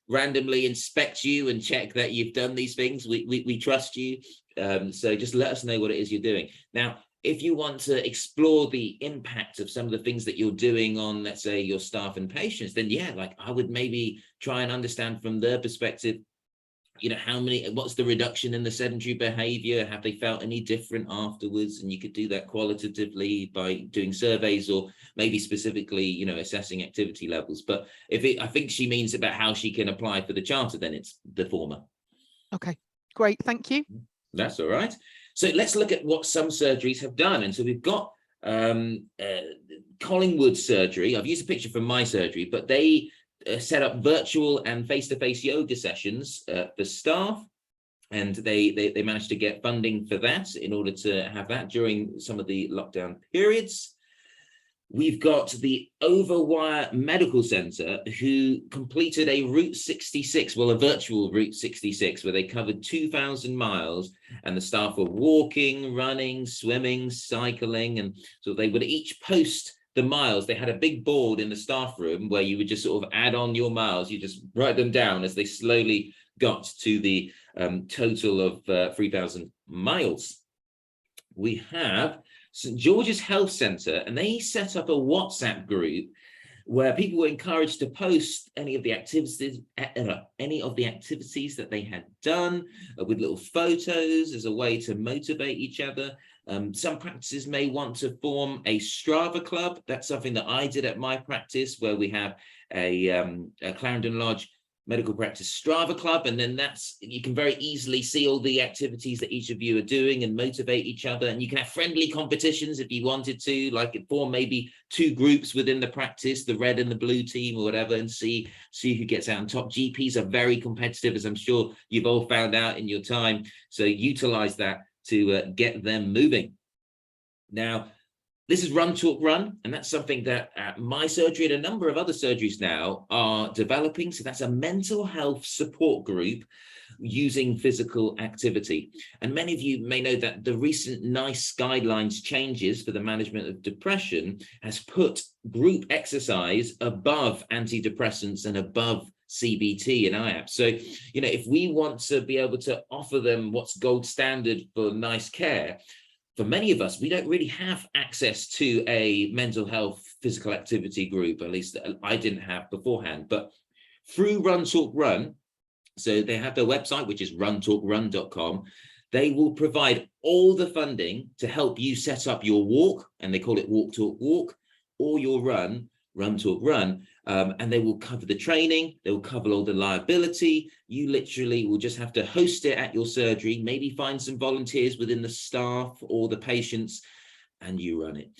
randomly inspect you and check that you've done these things. We trust you. So just let us know what it is you're doing. Now, if you want to explore the impact of some of the things that you're doing on, let's say, your staff and patients, then I would maybe try and understand from their perspective, what's the reduction in the sedentary behavior? Have they felt any different afterwards? And you could do that qualitatively by doing surveys, or maybe specifically, assessing activity levels. But I think she means about how she can apply for the charter, then it's the former. Okay, great. Thank you. That's all right. So let's look at what some surgeries have done. And so we've got Collingwood surgery. I've used a picture from my surgery, but they set up virtual and face-to-face yoga sessions for staff, and they managed to get funding for that in order to have that during some of the lockdown periods. We've got the Overwire Medical Centre, who completed a Route 66, a virtual Route 66, where they covered 2,000 miles, and the staff were walking, running, swimming, cycling, and so they would each post the miles. They had a big board in the staff room where you would just sort of add on your miles. You just write them down as they slowly got to the total of 3,000 miles. We have St. George's Health Centre, and they set up a WhatsApp group where people were encouraged to post any of the activities that they had done with little photos as a way to motivate each other. Some practices may want to form a Strava club. That's something that I did at my practice, where we have a Clarendon Lodge medical practice Strava club, and then you can very easily see all the activities that each of you are doing and motivate each other. And you can have friendly competitions if you wanted to, form maybe 2 groups within the practice, the red and the blue team or whatever, and see who gets out on top. GPs are very competitive, as I'm sure you've all found out in your time, so utilize that to get them moving. Now, This is Run, Talk, Run, and that's something that my surgery and a number of other surgeries now are developing. So that's a mental health support group using physical activity. And many of you may know that the recent NICE guidelines changes for the management of depression has put group exercise above antidepressants and above CBT and IAPS. So, you know, if we want to be able to offer them what's gold standard for NICE care, for many of us, we don't really have access to a mental health physical activity group, at least I didn't have beforehand. But through Run, Talk, Run, so they have their website, which is runtalkrun.com. They will provide all the funding to help you set up your walk, and they call it Walk, Talk, Walk, or your run, Run, Talk, Run. And they will cover the training, they will cover all the liability. You literally will just have to host it at your surgery, maybe find some volunteers within the staff or the patients, and you run it.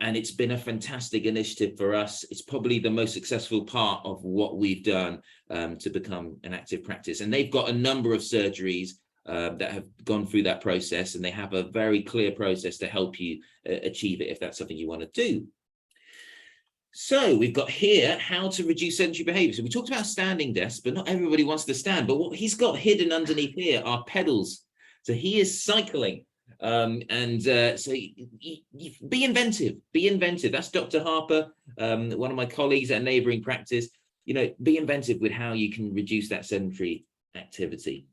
And it's been a fantastic initiative for us. It's probably the most successful part of what we've done to become an active practice. And they've got a number of surgeries that have gone through that process, and they have a very clear process to help you achieve it if that's something you want to do. So we've got here how to reduce sedentary behavior. So we talked about standing desks, but not everybody wants to stand. But what he's got hidden underneath here are pedals. So he is cycling. So be inventive, be inventive. That's Dr. Harper, one of my colleagues at a neighboring practice. You know, be inventive with how you can reduce that sedentary activity.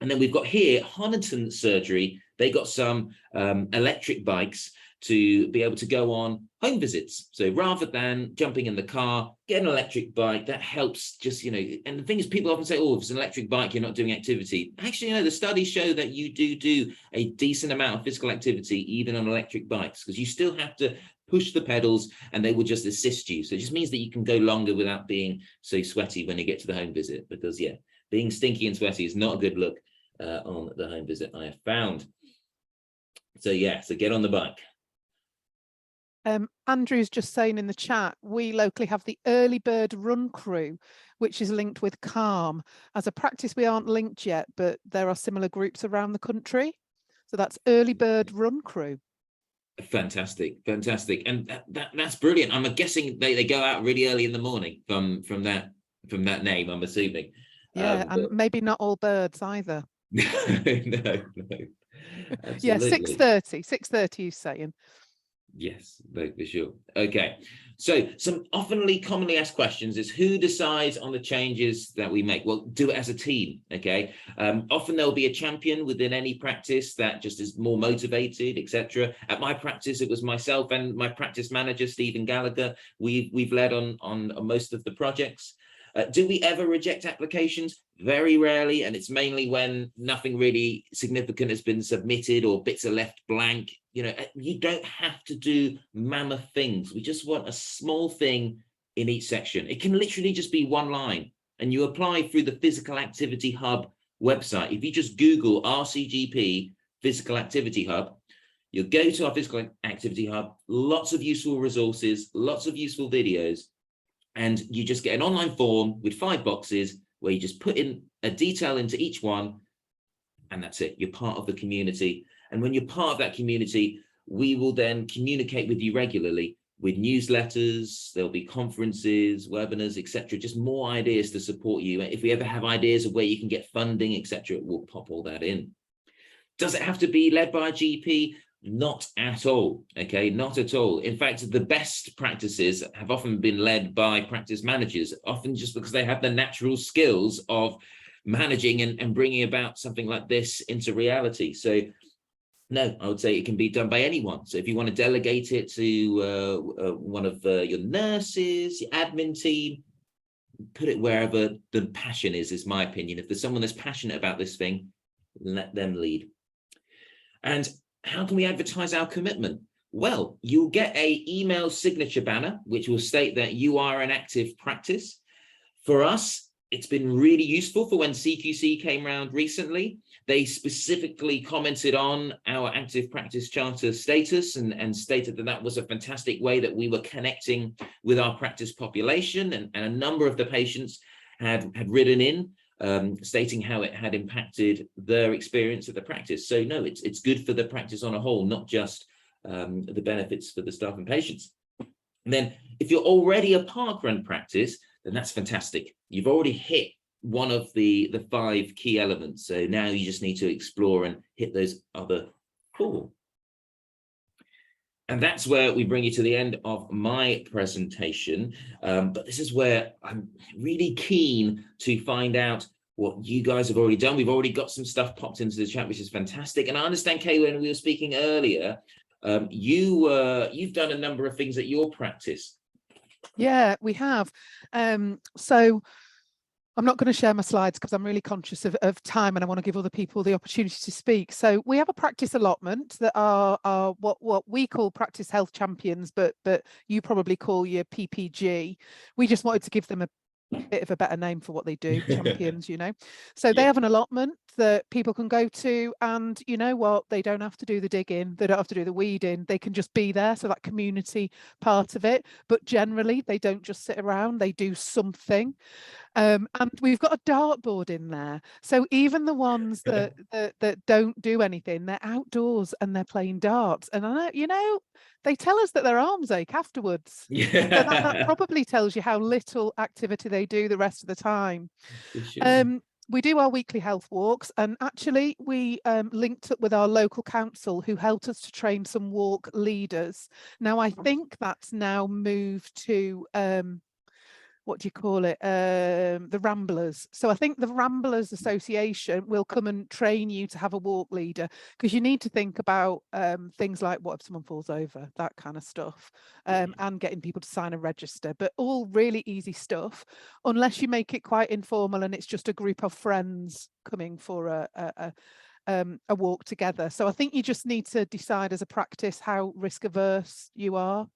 And then we've got here Honiton surgery. They got some electric bikes to be able to go on home visits. So rather than jumping in the car, get an electric bike. That helps just, you know, and the thing is, people often say, oh, if it's an electric bike, you're not doing activity. Actually, you know, the studies show that you do a decent amount of physical activity, even on electric bikes, because you still have to push the pedals and they will just assist you. So it just means that you can go longer without being so sweaty when you get to the home visit, because yeah, being stinky and sweaty is not a good look on the home visit, I have found. So yeah, so get on the bike. Andrew's just saying in the chat, we locally have the Early Bird Run Crew, which is linked with Calm. As a practice, we aren't linked yet, but there are similar groups around the country. So that's Early Bird Run Crew. Fantastic, fantastic. And that's brilliant. I'm guessing they go out really early in the morning from that name, I'm assuming. Yeah, and maybe not all birds either. No. Yeah, 6:30 he's saying. Yes, for sure. Okay, so some commonly asked questions is, who decides on the changes that we make? Well, do it as a team, okay? Often there'll be a champion within any practice that just is more motivated, etc. At my practice, it was myself and my practice manager, Stephen Gallagher. We've led on most of the projects. Do we ever reject applications? Very rarely, and it's mainly when nothing really significant has been submitted or bits are left blank. You know, you don't have to do mammoth things. We just want a small thing in each section. It can literally just be one line, and you apply through the Physical Activity Hub website. If you just Google RCGP Physical Activity Hub, you'll go to our Physical Activity Hub, lots of useful resources, lots of useful videos, and you just get an online form with 5 boxes where you just put in a detail into each one, and that's it. You're part of the community. And when you're part of that community, we will then communicate with you regularly with newsletters. There'll be conferences, webinars, etc. Just more ideas to support you. If we ever have ideas of where you can get funding, etc., we'll pop all that in. Does it have to be led by a GP? Not at all, okay, not at all. In fact, the best practices have often been led by practice managers, often just because they have the natural skills of managing and bringing about something like this into reality. So no, I would say it can be done by anyone. So if you want to delegate it to one of your nurses, your admin team, put it wherever the passion is my opinion. If there's someone that's passionate about this thing, let them lead. And how can we advertise our commitment? Well, you'll get an email signature banner, which will state that you are an active practice. For us, it's been really useful for when CQC came around recently. They specifically commented on our active practice charter status and stated that that was a fantastic way that we were connecting with our practice population. And a number of the patients had written in stating how it had impacted their experience of the practice. So no, it's good for the practice on a whole, not just the benefits for the staff and patients. And then if you're already a parkrun practice, then that's fantastic. You've already hit one of the 5 key elements. So now you just need to explore and hit those other 4. And that's where we bring you to the end of my presentation. But this is where I'm really keen to find out what you guys have already done. We've already got some stuff popped into the chat, which is fantastic. And I understand, Kay, when we were speaking earlier, you've done a number of things at your practice. Yeah, we have. So I'm not going to share my slides because I'm really conscious of time, and I want to give other people the opportunity to speak. So we have a practice allotment that are what we call practice health champions, but you probably call your PPG. We just wanted to give them a bit of a better name for what they do, champions, you know. So they have an allotment that people can go to, and you know what, they don't have to do the digging, they don't have to do the weeding, they can just be there. So that community part of it, but generally they don't just sit around, they do something. And we've got a dartboard in there, so even the ones that don't do anything, they're outdoors and they're playing darts, and I know, you know, they tell us that their arms ache afterwards. So that probably tells you how little activity they do the rest of the time. We do our weekly health walks, and actually we linked up with our local council who helped us to train some walk leaders. Now I think that's now moved to what do you call it, the Ramblers. So I think the Ramblers Association will come and train you to have a walk leader, because you need to think about things like what if someone falls over, that kind of stuff, and getting people to sign a register, but all really easy stuff, unless you make it quite informal and it's just a group of friends coming for a walk together. So I think you just need to decide as a practice how risk averse you are.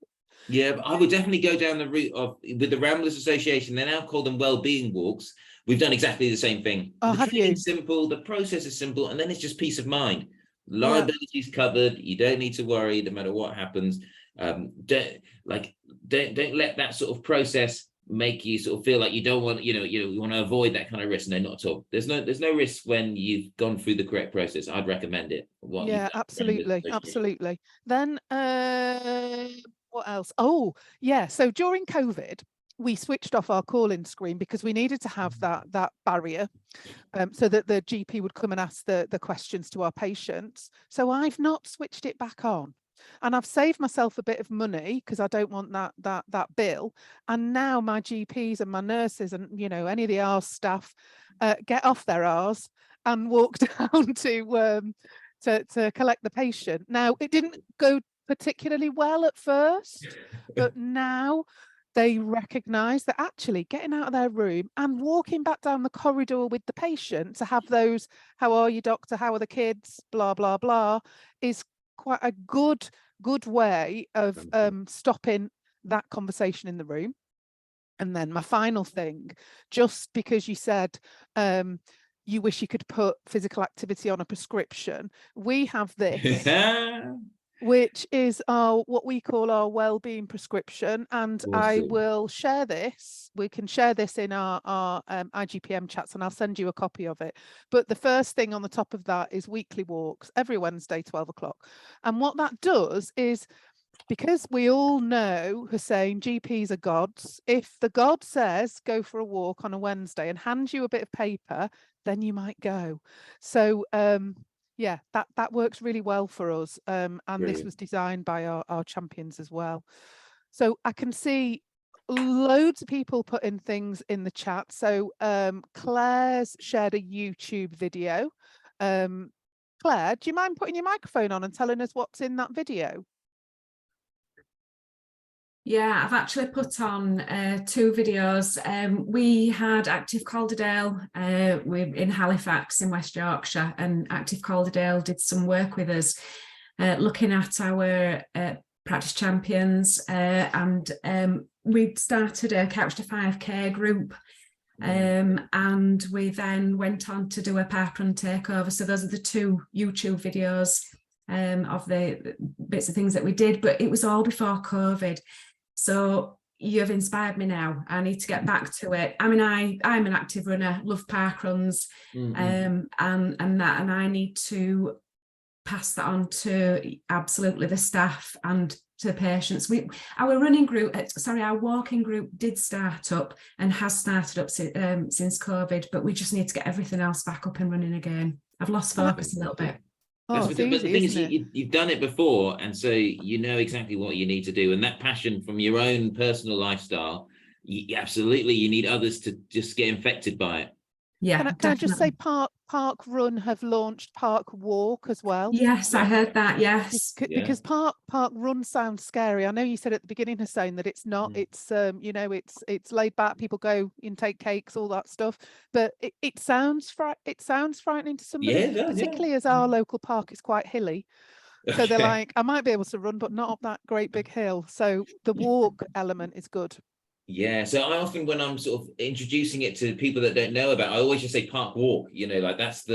Yeah, but I would definitely go down the route of, with the Ramblers Association, they now call them well-being walks. We've done exactly the same thing. Oh, the training's simple, the process is simple, and then it's just peace of mind. Liability's covered. You don't need to worry no matter what happens. Don't let that sort of process make you sort of feel like you don't want, you want to avoid that kind of risk. No, not at all. There's no risk when you've gone through the correct process. I'd recommend it. Yeah, absolutely. Then what else? Oh yeah, so during COVID we switched off our call-in screen because we needed to have that barrier, so that the GP would come and ask the questions to our patients. So I've not switched it back on, and I've saved myself a bit of money because I don't want that bill. And now my GPs and my nurses and any of the R's staff get off their R's and walk down to collect the patient. Now it didn't go particularly well at first, but now they recognise that actually getting out of their room and walking back down the corridor with the patient to have those "how are you, doctor, how are the kids, blah blah blah" is quite a good way of stopping that conversation in the room. And then my final thing, just because you said you wish you could put physical activity on a prescription, we have this which is what we call our well-being prescription, and awesome. I will share this. We can share this in our IGPM chats, and I'll send you a copy of it. But the first thing on the top of that is weekly walks every Wednesday, 12 o'clock. And what that does is, because we all know, Hussain, GPs are gods. If the god says go for a walk on a Wednesday and hands you a bit of paper, then you might go. So yeah, that works really well for us, and brilliant. This was designed by our champions as well. So I can see loads of people putting things in the chat. So Claire's shared a YouTube video. Claire, do you mind putting your microphone on and telling us what's in that video? Yeah, I've actually put on 2 videos. We had Active Calderdale in Halifax in West Yorkshire, and Active Calderdale did some work with us looking at our practice champions, and we started a Couch to 5K group, and we then went on to do a parkrun takeover. So those are the 2 YouTube videos of the bits of things that we did, but it was all before COVID. So you've inspired me now. I need to get back to it. I mean, I'm an active runner, love parkruns, and I need to pass that on to absolutely the staff and to patients. Our walking group did start up and has started up since COVID, but we just need to get everything else back up and running again. I've lost focus a little bit. Oh, but the thing is, you've done it before, and so you know exactly what you need to do, and that passion from your own personal lifestyle, absolutely, you need others to just get infected by it. Yeah, can I just say Park Run have launched Park Walk as well? Yes, I heard that. Yes, because Park Run sounds scary. I know you said at the beginning, Hussain, that it's not. It's you know, it's laid back. People go and take cakes, all that stuff. But it sounds frightening to somebody, particularly as our local park is quite hilly. So they're like, I might be able to run, but not up that great big hill. So the walk element is good. Yeah, so I often, when I'm sort of introducing it to people that don't know about, I always just say Park Walk, you know, like that's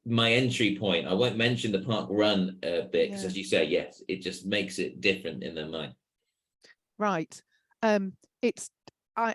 my entry point. I won't mention the Park Run bit, because as you say, yes, it just makes it different in their mind. Right.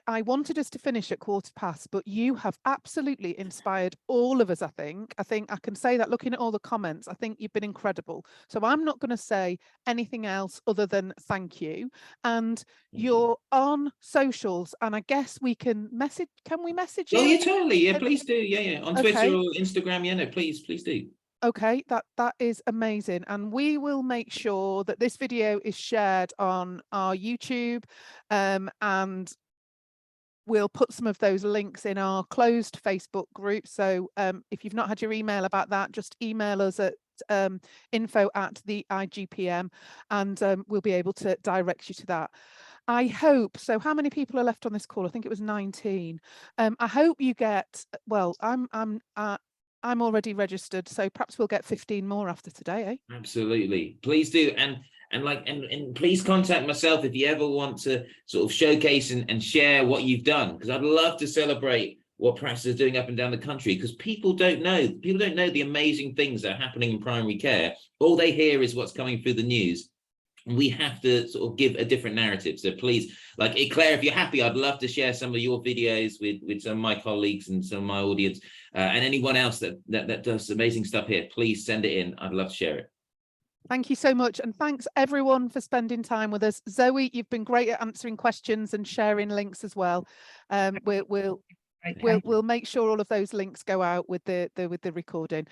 I wanted us to finish at 15:15, but you have absolutely inspired all of us, I think. I can say that looking at all the comments, I think you've been incredible. So I'm not going to say anything else other than thank you. And you're on socials, and I guess we can message. Can we message you? Oh, yeah, totally. Yeah, please do. Yeah. On Twitter or Instagram. Yeah, no, please do. Okay, that is amazing. And we will make sure that this video is shared on our YouTube, and we'll put some of those links in our closed Facebook group. So if you've not had your email about that, just email us at info@the IGPM, and we'll be able to direct you to that. I hope so. How many people are left on this call? I think it was 19. I hope you get, well, I'm already registered, so perhaps we'll get 15 more after today, eh? Absolutely, please do. And please contact myself if you ever want to sort of showcase and share what you've done, because I'd love to celebrate what practice is doing up and down the country, because people don't know the amazing things that are happening in primary care. All they hear is what's coming through the news. We have to sort of give a different narrative. So please, like Claire, if you're happy, I'd love to share some of your videos with some of my colleagues and some of my audience, and anyone else that does amazing stuff here. Please send it in. I'd love to share it. Thank you so much. And thanks everyone for spending time with us. Zoe, you've been great at answering questions and sharing links as well. We'll make sure all of those links go out with the recording.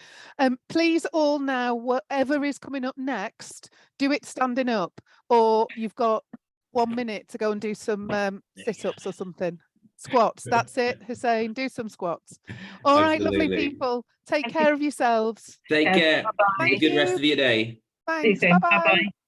Please all now, whatever is coming up next, do it standing up, or you've got 1 minute to go and do some sit-ups or something. Squats, that's it, Hussain, do some squats. All right, lovely people, take care of yourselves. Take care. Have a good rest of your day. Thanks, bye-bye.